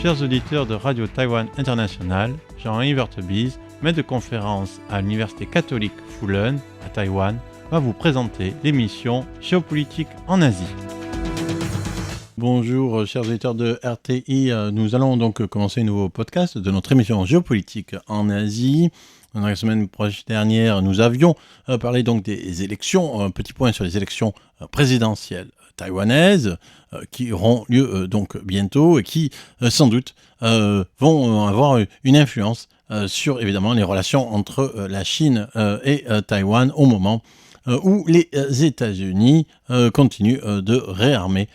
Chers auditeurs de Radio Taïwan International, Jean-Yves Vertebise, maître de conférence à l'Université catholique Fulun à Taïwan, va vous présenter l'émission Géopolitique en Asie. Bonjour chers auditeurs de RTI, nous allons donc commencer un nouveau podcast de notre émission Géopolitique en Asie. Dans la semaine dernière, nous avions parlé donc des élections, un petit point sur les élections présidentielles taïwanaises qui auront lieu donc bientôt et qui sans doute vont avoir une influence sur évidemment les relations entre la Chine et Taïwan au moment où les États-Unis continuent d'armer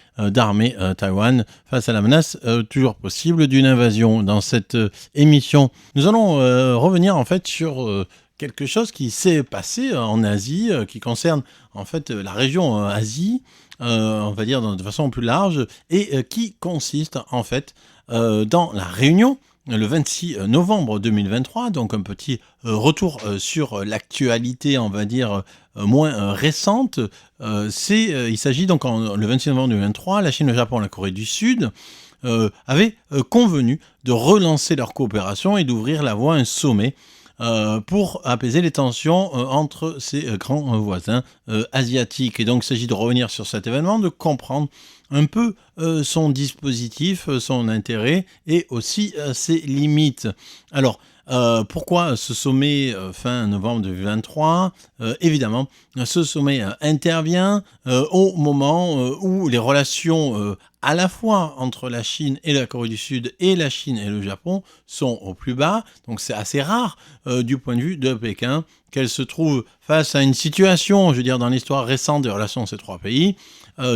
Taïwan face à la menace toujours possible d'une invasion. Dans cette émission, nous allons revenir en fait sur quelque chose qui s'est passé en Asie, qui concerne en fait la région Asie, on va dire de façon plus large, et qui consiste en fait dans la réunion le 26 novembre 2023, donc un petit retour sur l'actualité, on va dire, moins récente. Il s'agit donc, le 26 novembre 2023, la Chine, le Japon et la Corée du Sud avaient convenu de relancer leur coopération et d'ouvrir la voie à un sommet pour apaiser les tensions entre ces grands voisins asiatiques. Et donc il s'agit de revenir sur cet événement, de comprendre un peu son dispositif, son intérêt et aussi ses limites. Alors, pourquoi ce sommet fin novembre 2023 évidemment, ce sommet intervient au moment où les relations à la fois entre la Chine et la Corée du Sud et la Chine et le Japon sont au plus bas. Donc c'est assez rare du point de vue de Pékin qu'elle se trouve face à une situation, je veux dire, dans l'histoire récente des relations de ces trois pays.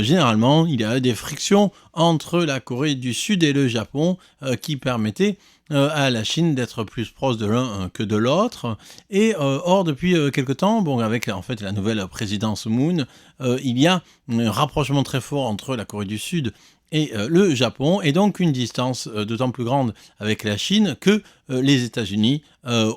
Généralement, il y a des frictions entre la Corée du Sud et le Japon qui permettaient à la Chine d'être plus proche de l'un que de l'autre. Et or, depuis quelque temps, avec en fait la nouvelle présidence Moon, il y a un rapprochement très fort entre la Corée du Sud et le Japon, et donc une distance d'autant plus grande avec la Chine que les États-Unis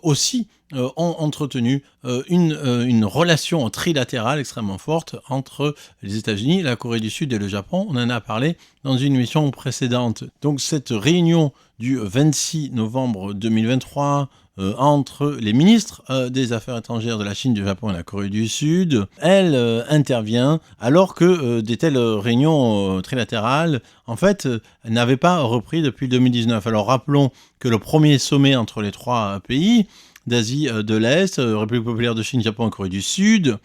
aussi ont entretenu une relation trilatérale extrêmement forte entre les États-Unis, la Corée du Sud et le Japon. On en a parlé dans une émission précédente. Donc cette réunion du 26 novembre 2023 entre les ministres des Affaires étrangères de la Chine, du Japon et de la Corée du Sud, elle intervient alors que des telles réunions trilatérales, en fait, n'avaient pas repris depuis 2019. Alors rappelons que le premier sommet entre les trois pays d'Asie de l'Est, République populaire de Chine, Japon et Corée du Sud,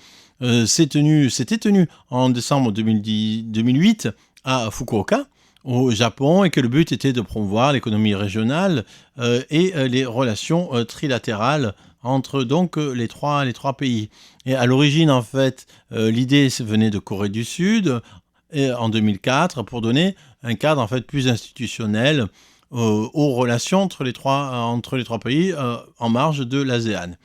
s'était tenu en décembre 2008 à Fukuoka, au Japon, et que le but était de promouvoir l'économie régionale et les relations trilatérales entre donc les trois pays. Et à l'origine, en fait, l'idée venait de Corée du Sud en 2004 pour donner un cadre en fait plus institutionnel aux relations entre les trois pays en marge de l'ASEAN,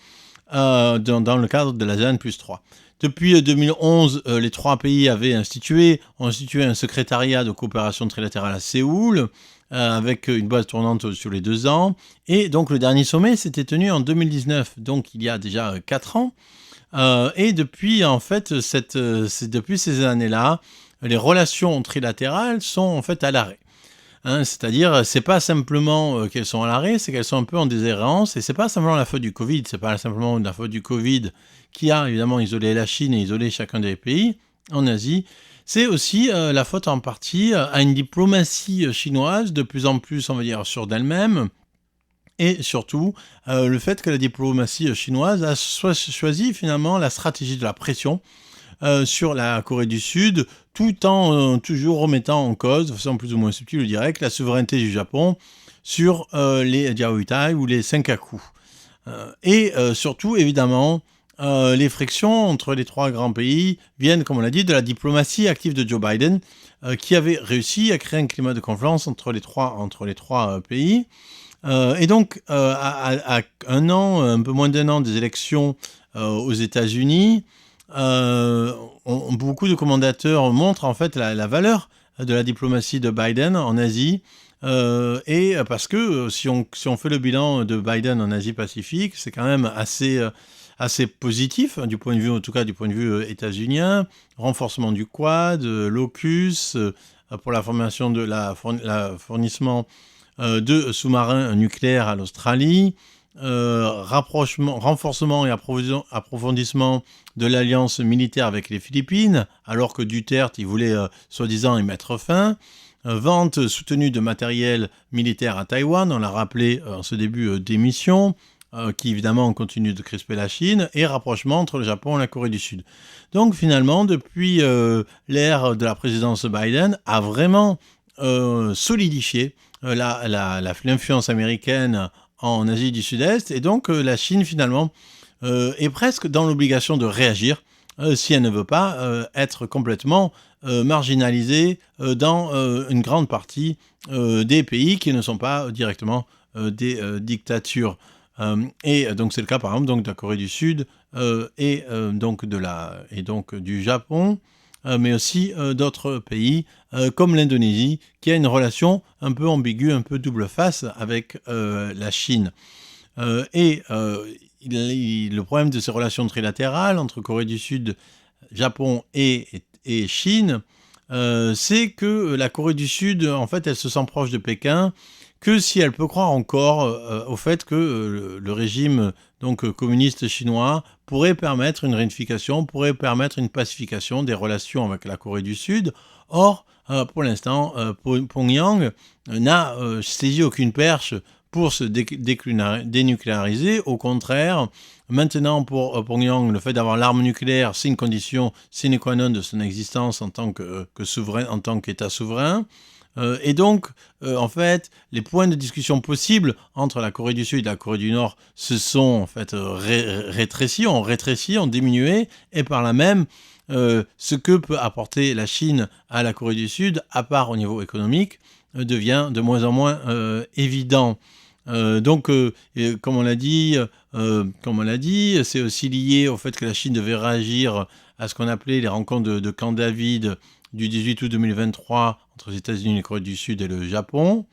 dans le cadre de l'ASEAN plus 3. Depuis 2011, les trois pays ont institué un secrétariat de coopération trilatérale à Séoul, avec une base tournante sur les 2 ans. Et donc le dernier sommet s'était tenu en 2019, donc il y a déjà 4 ans. Et depuis, en fait, depuis ces années-là, les relations trilatérales sont en fait à l'arrêt. C'est-à-dire, c'est pas simplement qu'elles sont à l'arrêt, c'est qu'elles sont un peu en déshérence, et c'est pas simplement la faute du Covid, c'est pas simplement la faute du Covid qui a évidemment isolé la Chine et isolé chacun des pays en Asie, c'est aussi la faute en partie à une diplomatie chinoise de plus en plus, on va dire, sûre d'elle-même, et surtout le fait que la diplomatie chinoise a choisi finalement la stratégie de la pression sur la Corée du Sud, tout en toujours remettant en cause, de façon plus ou moins subtile ou directe, la souveraineté du Japon sur les Diaoyutai ou les Senkaku. Et surtout, évidemment, les frictions entre les trois grands pays viennent, comme on l'a dit, de la diplomatie active de Joe Biden, qui avait réussi à créer un climat de confiance entre les trois pays. Et donc, à un an, un peu moins d'un an des élections aux États-Unis, beaucoup de commentateurs montrent en fait la valeur de la diplomatie de Biden en Asie, et parce que si on fait le bilan de Biden en Asie-Pacifique, c'est quand même assez positif, du point de vue, en tout cas du point de vue états-unien, renforcement du Quad, l'AUKUS, pour la formation de la fournissement de sous-marins nucléaires à l'Australie, renforcement et approfondissement de l'alliance militaire avec les Philippines, alors que Duterte il voulait soi-disant y mettre fin, vente soutenue de matériel militaire à Taïwan, on l'a rappelé en ce début d'émission, qui évidemment continue de crisper la Chine, et rapprochement entre le Japon et la Corée du Sud. Donc finalement, depuis l'ère de la présidence Biden, a vraiment solidifié l'influence américaine en Asie du Sud-Est, et donc la Chine finalement est presque dans l'obligation de réagir si elle ne veut pas être complètement marginalisée dans une grande partie des pays qui ne sont pas directement des dictatures. Et donc c'est le cas par exemple donc, de la Corée du Sud et donc du Japon, mais aussi d'autres pays comme l'Indonésie, qui a une relation un peu ambiguë, un peu double face avec la Chine. Le problème de ces relations trilatérales entre Corée du Sud, Japon et Chine, c'est que la Corée du Sud, en fait, elle se sent proche de Pékin que si elle peut croire encore au fait que le régime communiste chinois pourrait permettre une réunification, pourrait permettre une pacification des relations avec la Corée du Sud. Or, pour l'instant, Pyongyang n'a saisi aucune perche pour se dénucléariser. Au contraire, maintenant pour Pyongyang, le fait d'avoir l'arme nucléaire, c'est une condition sine qua non de son existence en tant que souverain, en tant qu'État souverain. Et donc, en fait, les points de discussion possibles entre la Corée du Sud et la Corée du Nord se sont en fait rétrécis, ont diminué, et par là même, ce que peut apporter la Chine à la Corée du Sud, à part au niveau économique, devient de moins en moins évident. Comme on l'a dit, c'est aussi lié au fait que la Chine devait réagir à ce qu'on appelait les rencontres de Camp David du 18 août 2023 entre les États-Unis, la Corée du Sud et le Japon.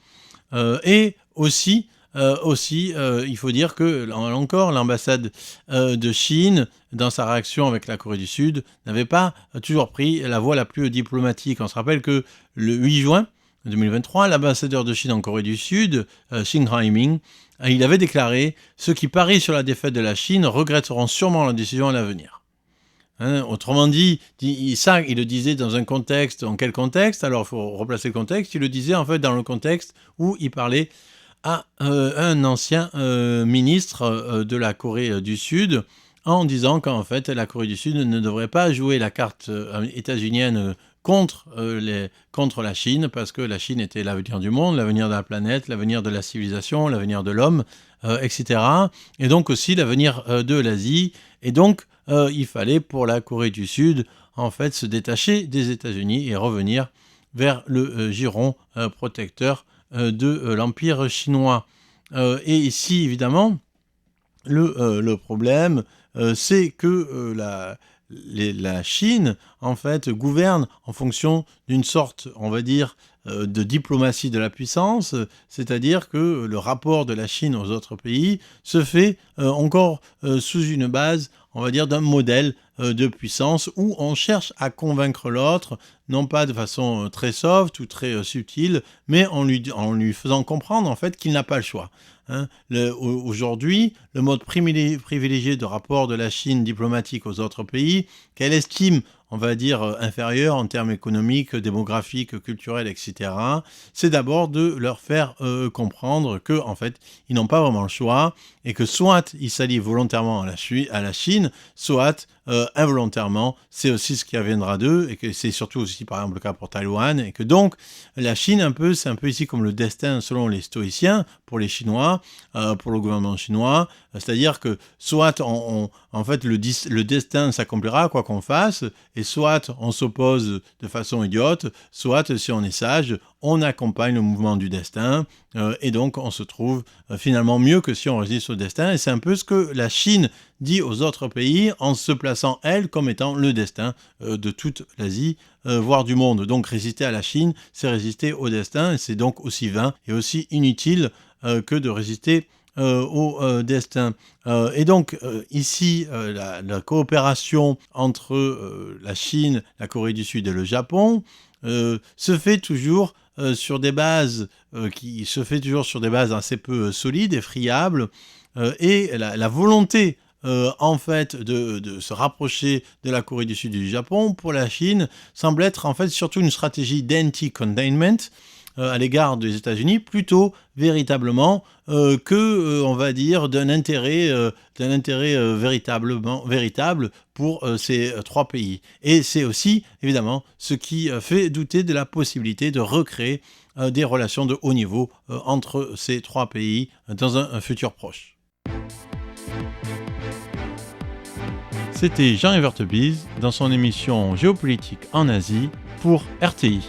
Et aussi, il faut dire que, là encore, l'ambassade de Chine, dans sa réaction avec la Corée du Sud, n'avait pas toujours pris la voie la plus diplomatique. On se rappelle que le 8 juin 2023, l'ambassadeur de Chine en Corée du Sud, Xing Haiming, il avait déclaré « Ceux qui parient sur la défaite de la Chine regretteront sûrement la décision à l'avenir ». Autrement dit, il le disait dans un contexte, en quel contexte? Alors il faut replacer le contexte, il le disait en fait dans le contexte où il parlait à un ancien ministre de la Corée du Sud, en disant qu'en fait la Corée du Sud ne devrait pas jouer la carte états-unienne contre la Chine, parce que la Chine était l'avenir du monde, l'avenir de la planète, l'avenir de la civilisation, l'avenir de l'homme, etc. Et donc aussi l'avenir de l'Asie. Et donc, il fallait pour la Corée du Sud, en fait, se détacher des États-Unis et revenir vers le giron protecteur de l'Empire chinois. Et ici, évidemment, le problème, c'est que la Chine, en fait, gouverne en fonction d'une sorte, on va dire, de diplomatie de la puissance, c'est-à-dire que le rapport de la Chine aux autres pays se fait encore sous une base, on va dire, d'un modèle de puissance où on cherche à convaincre l'autre, non pas de façon très soft ou très subtile, mais en lui faisant comprendre en fait qu'il n'a pas le choix. Aujourd'hui, le mode privilégié de rapport de la Chine diplomatique aux autres pays, qu'elle estime, on va dire, inférieur en termes économiques, démographiques, culturels, etc., c'est d'abord de leur faire comprendre que, en fait, ils n'ont pas vraiment le choix et que soit ils s'allient volontairement à la Chine, soit involontairement, c'est aussi ce qui adviendra d'eux, et que c'est surtout aussi, par exemple, le cas pour Taïwan, et que donc, la Chine, c'est un peu ici comme le destin selon les stoïciens, pour les Chinois, pour le gouvernement chinois, c'est-à-dire que soit, en fait, le destin s'accomplira, quoi qu'on fasse, et soit on s'oppose de façon idiote, soit, si on est sage, on accompagne le mouvement du destin, et donc on se trouve finalement mieux que si on résiste au destin, et c'est un peu ce que la Chine dit aux autres pays en se plaçant, elle, comme étant le destin de toute l'Asie, voire du monde. Donc résister à la Chine, c'est résister au destin, et c'est donc aussi vain et aussi inutile que de résister au destin. Et donc ici, la coopération entre la Chine, la Corée du Sud et le Japon se fait toujours sur des bases qui se fait toujours sur des bases assez peu solides et friables, et la volonté en fait de se rapprocher de la Corée du Sud et du Japon pour la Chine semble être en fait surtout une stratégie d'anti-containment à l'égard des États-Unis, plutôt véritablement que, on va dire, d'un intérêt véritable pour ces trois pays. Et c'est aussi, évidemment, ce qui fait douter de la possibilité de recréer des relations de haut niveau entre ces trois pays dans un futur proche. C'était Jean-Yves Heurtebise dans son émission Géopolitique en Asie pour RTI.